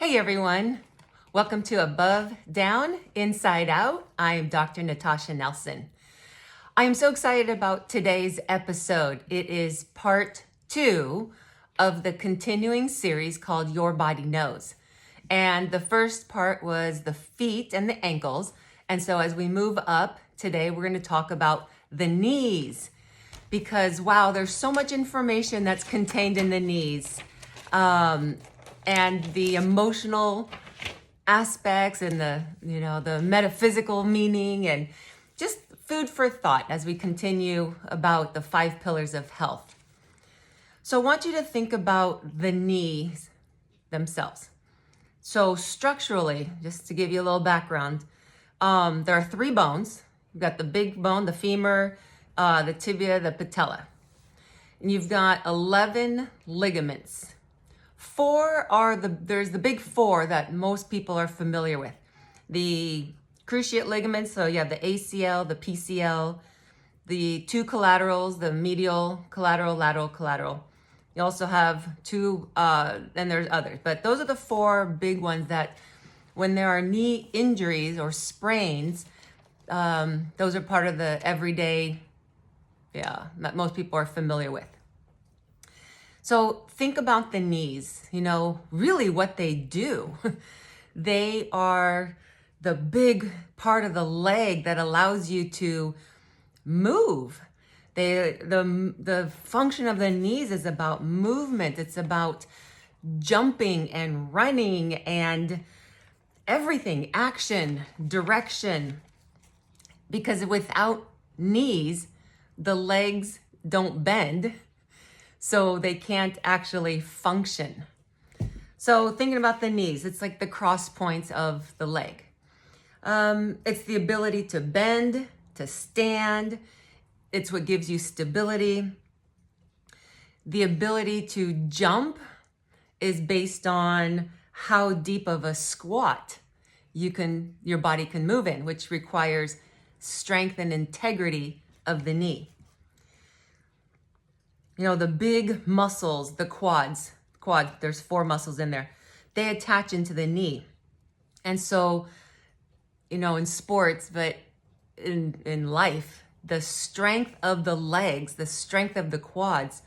Hey everyone, welcome to Above, Down, Inside Out. I am Dr. Natasha Nelson. I am so excited about today's episode. It is part 2 of the continuing series called Your Body Knows. And the first part was the feet and the ankles. And so as we move up today, we're going to talk about the knees because wow, there's so much information that's contained in the knees. And the emotional aspects and the metaphysical meaning and just food for thought as we continue about the 5 pillars of health. So I want you to think about the knees themselves. So structurally, just to give you a little background, there are 3 bones. You've got the big bone, the femur, the tibia, the patella. And you've got 11 ligaments. There's the big 4 that most people are familiar with. The cruciate ligaments, so you have the ACL, the PCL, the 2 collaterals, the medial collateral, lateral collateral. You also have 2, and there's others, but those are the 4 big ones that when there are knee injuries or sprains, those are part of the everyday, that most people are familiar with. So think about the knees, really what they do. They are the big part of the leg that allows you to move. The function of the knees is about movement. It's about jumping and running and everything, action, direction. Because without knees, the legs don't bend. So they can't actually function. So thinking about the knees, it's like the cross points of the leg. It's the ability to bend, to stand. It's what gives you stability. The ability to jump is based on how deep of a squat your body can move in, which requires strength and integrity of the knee. The big muscles, the quads, there's 4 muscles in there. They attach into the knee. And so, in sports, but in life, the strength of the legs, the strength of the quads,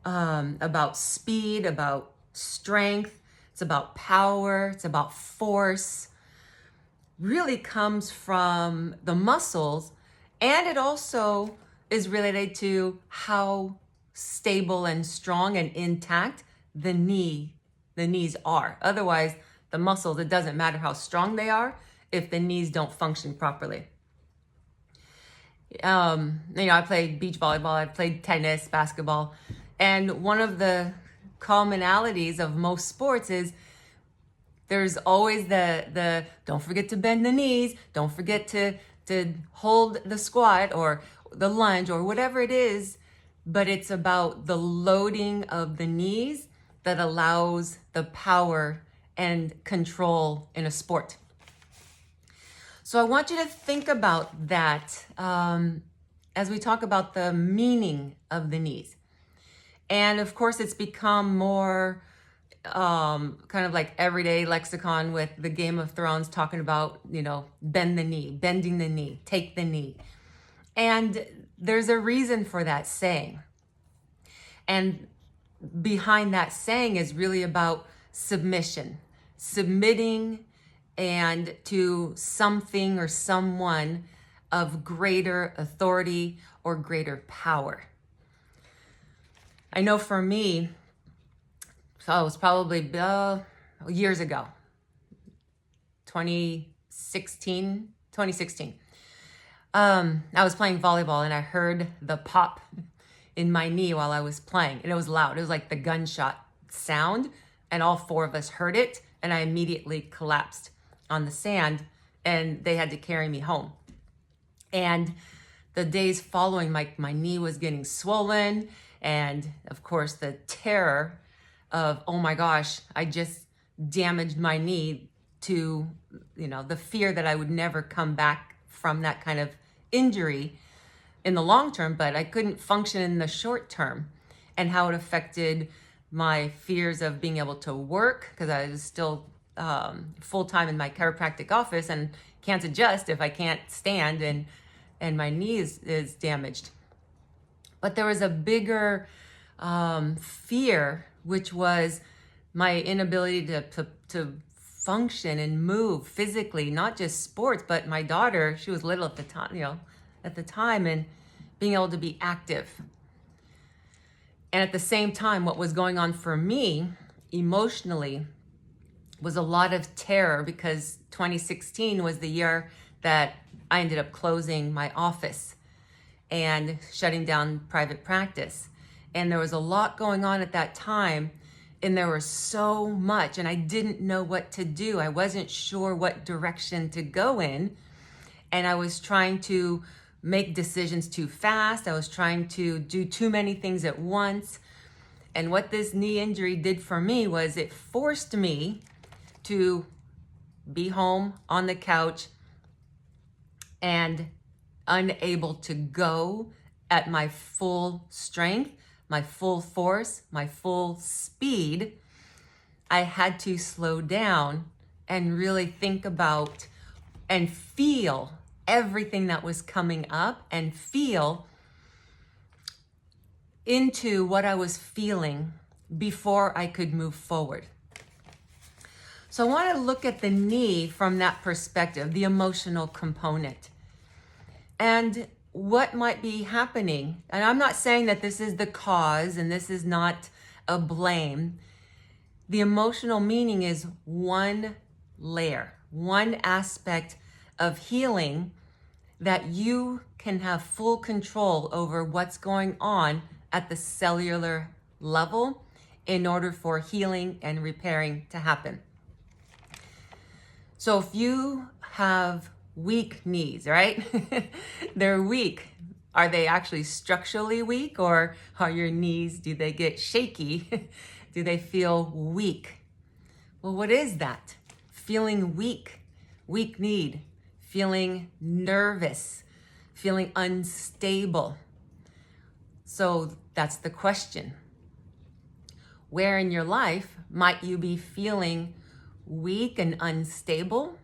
about speed, about strength, it's about power, it's about force, really comes from the muscles. And it also is related to how stable and strong and intact the knees are. Otherwise, the muscles, it doesn't matter how strong they are if the knees don't function properly. I played beach volleyball, I played tennis, basketball, and one of the commonalities of most sports is there's always the don't forget to bend the knees, don't forget to hold the squat or the lunge or whatever it is. But it's about the loading of the knees that allows the power and control in a sport. So I want you to think about that as we talk about the meaning of the knees. And of course, it's become more kind of like everyday lexicon with the Game of Thrones talking about, bend the knee, bending the knee, take the knee. And there's a reason for that saying. And behind that saying is really about submission, submitting and to something or someone of greater authority or greater power. I know for me, so it was probably years ago, 2016. I was playing volleyball and I heard the pop in my knee while I was playing, and it was loud. It was like the gunshot sound, and all 4 of us heard it, and I immediately collapsed on the sand, and they had to carry me home. And the days following, my knee was getting swollen, and of course the terror of, oh my gosh, I just damaged my knee, to the fear that I would never come back from that kind of injury in the long term, but I couldn't function in the short term, and how it affected my fears of being able to work because I was still full-time in my chiropractic office and can't adjust if I can't stand and my knee is damaged. But there was a bigger fear, which was my inability to function and move physically, not just sports, but my daughter, she was little at the time, and being able to be active. And at the same time, what was going on for me emotionally was a lot of terror, because 2016 was the year that I ended up closing my office and shutting down private practice. And there was a lot going on at that time, and there was so much, and I didn't know what to do. I wasn't sure what direction to go in, and I was trying to make decisions too fast. I was trying to do too many things at once. And what this knee injury did for me was it forced me to be home on the couch and unable to go at my full strength, my full force, my full speed. I had to slow down and really think about and feel everything that was coming up, and feel into what I was feeling before I could move forward. So I want to look at the knee from that perspective, the emotional component, and what might be happening. And I'm not saying that this is the cause and this is not a blame. The emotional meaning is one layer, one aspect of healing that you can have full control over what's going on at the cellular level in order for healing and repairing to happen. So if you have weak knees, right? They're weak. Are they actually structurally weak, or are your knees, do they get shaky? Do they feel weak? Well, what is that? Feeling weak, weak knee, feeling nervous, feeling unstable. So that's the question. Where in your life might you be feeling weak and unstable?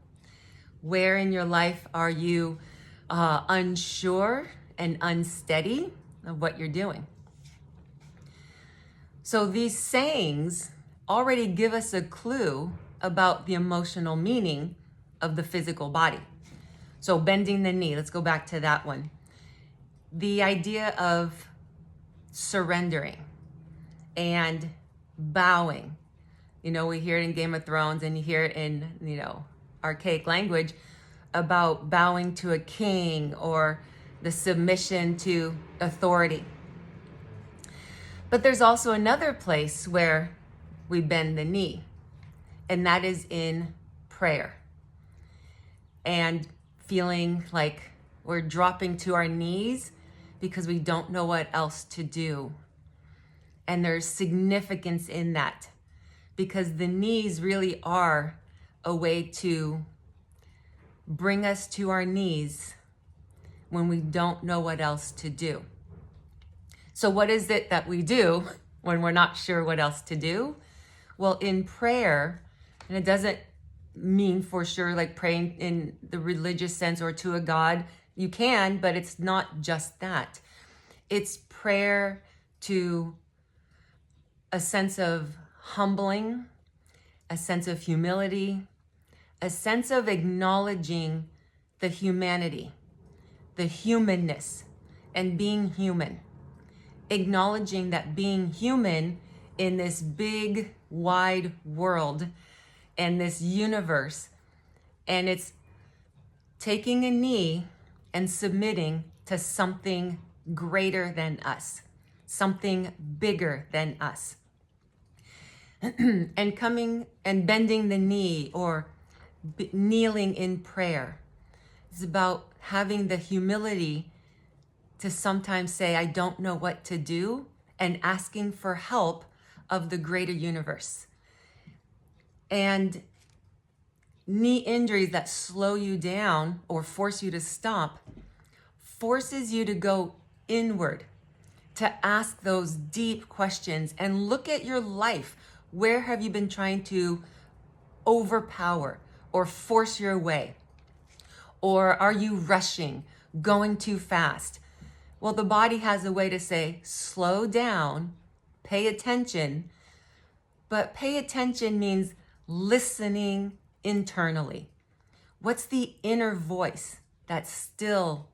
Where in your life are you unsure and unsteady of what you're doing? So these sayings already give us a clue about the emotional meaning of the physical body. So bending the knee, let's go back to that one. The idea of surrendering and bowing. You know, we hear it in Game of Thrones, and you hear it in, archaic language about bowing to a king or the submission to authority. But there's also another place where we bend the knee, and that is in prayer. And feeling like we're dropping to our knees because we don't know what else to do. And there's significance in that, because the knees really are a way to bring us to our knees when we don't know what else to do. So what is it that we do when we're not sure what else to do? Well, in prayer, and it doesn't mean for sure like praying in the religious sense or to a God. You can, but it's not just that. It's prayer to a sense of humbling, a sense of humility, a sense of acknowledging the humanity, the humanness, and being human. Acknowledging that being human in this big, wide world and this universe, and it's taking a knee and submitting to something greater than us, something bigger than us. And coming and bending the knee or kneeling in prayer is about having the humility to sometimes say, I don't know what to do, and asking for help of the greater universe. And knee injuries that slow you down or force you to stop forces you to go inward, to ask those deep questions and look at your life. Where have you been trying to overpower or force your way? Or are you rushing, going too fast? Well, the body has a way to say, slow down, pay attention. But pay attention means listening internally. What's the inner voice that's still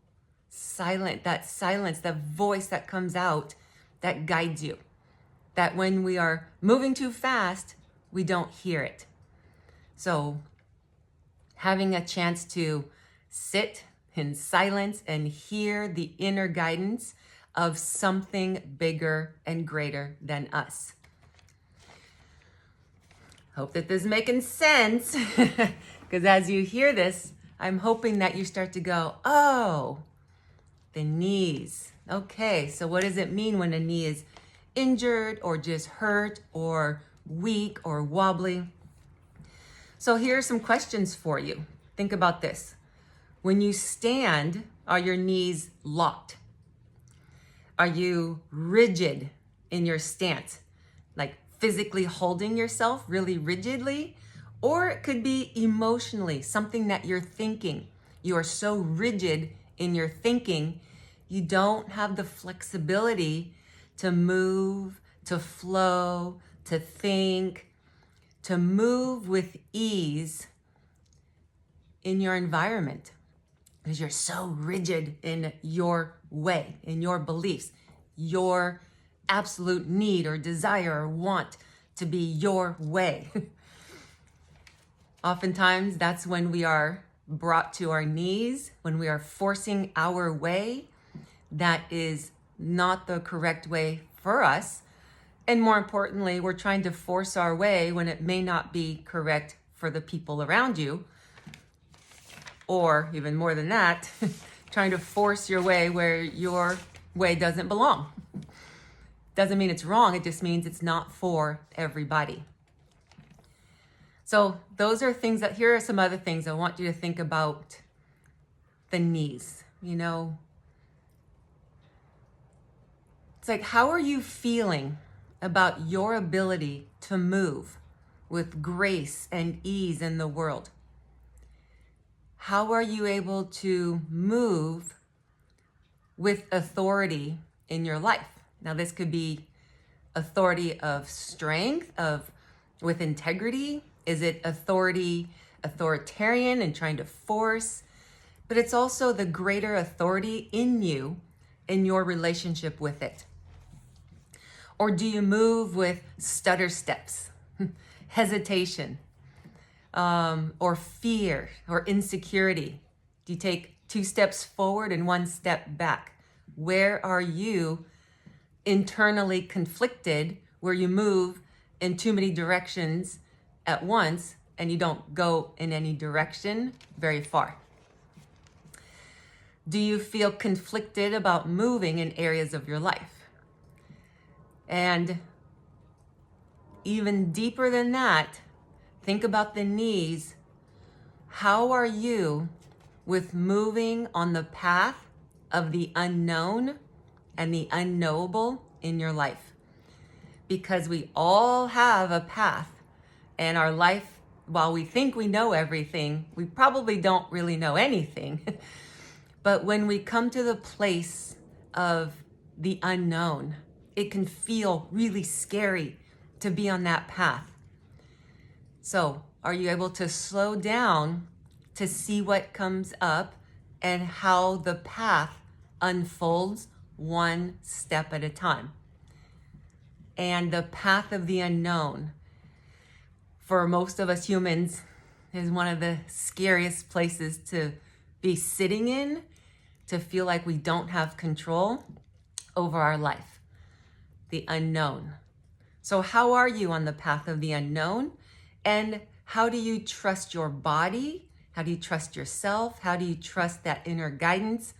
silent, that silence, the voice that comes out that guides you? That when we are moving too fast, we don't hear it. So having a chance to sit in silence and hear the inner guidance of something bigger and greater than us. Hope that this is making sense, because as you hear this, I'm hoping that you start to go, oh, the knees. Okay, so what does it mean when a knee is injured or just hurt or weak or wobbly? So here are some questions for you. Think about this. When you stand, are your knees locked? Are you rigid in your stance? Like physically holding yourself really rigidly? Or it could be emotionally, something that you're thinking. You are so rigid in your thinking, you don't have the flexibility to move, to flow, to think, to move with ease in your environment. Because you're so rigid in your way, in your beliefs, your absolute need or desire or want to be your way. Oftentimes, that's when we are brought to our knees, when we are forcing our way that is not the correct way for us. And more importantly, we're trying to force our way when it may not be correct for the people around you. Or even more than that, trying to force your way where your way doesn't belong. Doesn't mean it's wrong, it just means it's not for everybody. So those are things that, here are some other things I want you to think about the knees. You know, it's like, how are you feeling about your ability to move with grace and ease in the world? How are you able to move with authority in your life? Now, this could be authority of strength, with integrity. Is it authoritarian and trying to force? But it's also the greater authority in you, in your relationship with it. Or do you move with stutter steps, hesitation, or fear or insecurity? Do you take 2 steps forward and 1 step back? Where are you internally conflicted, where you move in too many directions at once and you don't go in any direction very far? Do you feel conflicted about moving in areas of your life? And even deeper than that, think about the knees. How are you with moving on the path of the unknown and the unknowable in your life? Because we all have a path, and our life, while we think we know everything, we probably don't really know anything. But when we come to the place of the unknown, it can feel really scary to be on that path. So, are you able to slow down to see what comes up and how the path unfolds 1 step at a time? And the path of the unknown, for most of us humans, is one of the scariest places to be sitting in, to feel like we don't have control over our life. The unknown. So how are you on the path of the unknown? And how do you trust your body? How do you trust yourself? How do you trust that inner guidance?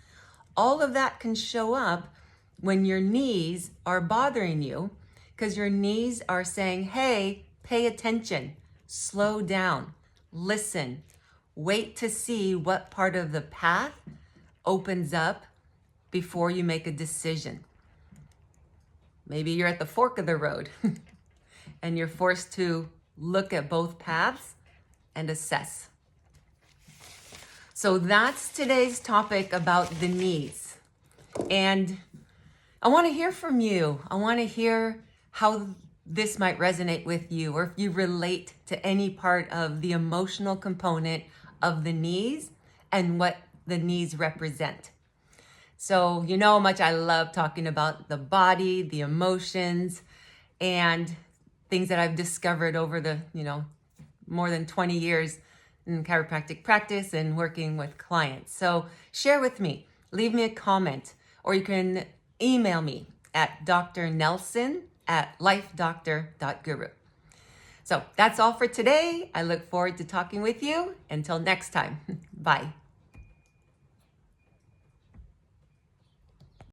All of that can show up when your knees are bothering you, because your knees are saying, hey, pay attention, slow down, listen, wait to see what part of the path opens up before you make a decision. Maybe you're at the fork of the road and you're forced to look at both paths and assess. So that's today's topic about the knees. And I want to hear from you. I want to hear how this might resonate with you, or if you relate to any part of the emotional component of the knees and what the knees represent. So you know how much I love talking about the body, the emotions, and things that I've discovered over the, more than 20 years in chiropractic practice and working with clients. So share with me, leave me a comment, or you can email me at drnelson@lifedoctor.guru. So that's all for today. I look forward to talking with you. Until next time, bye.